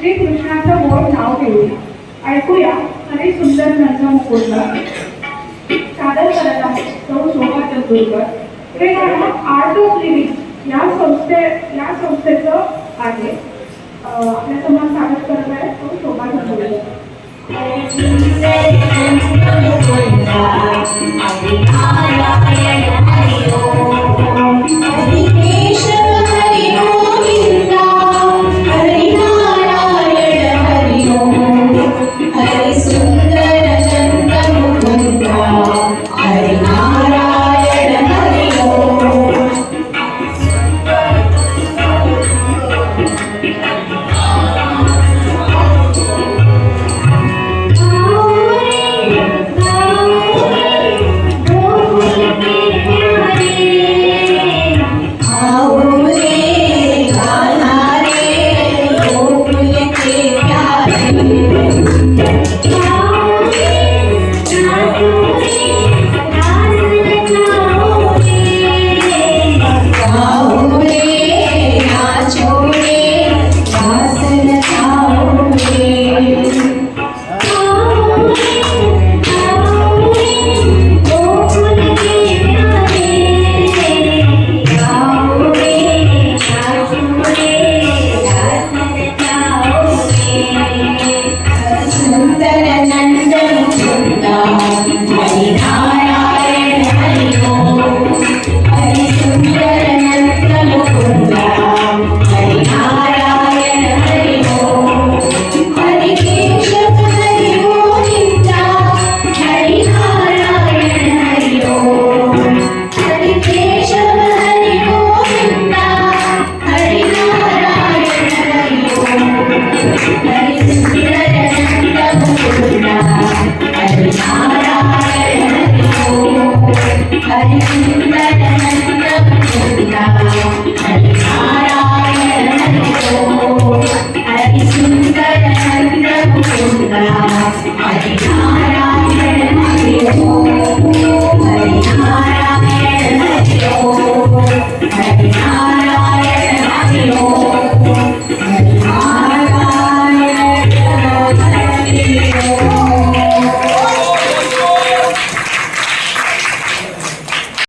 श्रीकृष्णाचं गोड नाव घेऊन ऐकूया हरी सुंदर नंद मुकुंद. सादर करत आहे सौ शोभा चंदूरकर. हे गाणं आर्ट ऑफ लिव्हिंग या संस्थेचं आहे. आपल्या समोर सादर करत आहे सौ शोभा चंदूरकर. Hare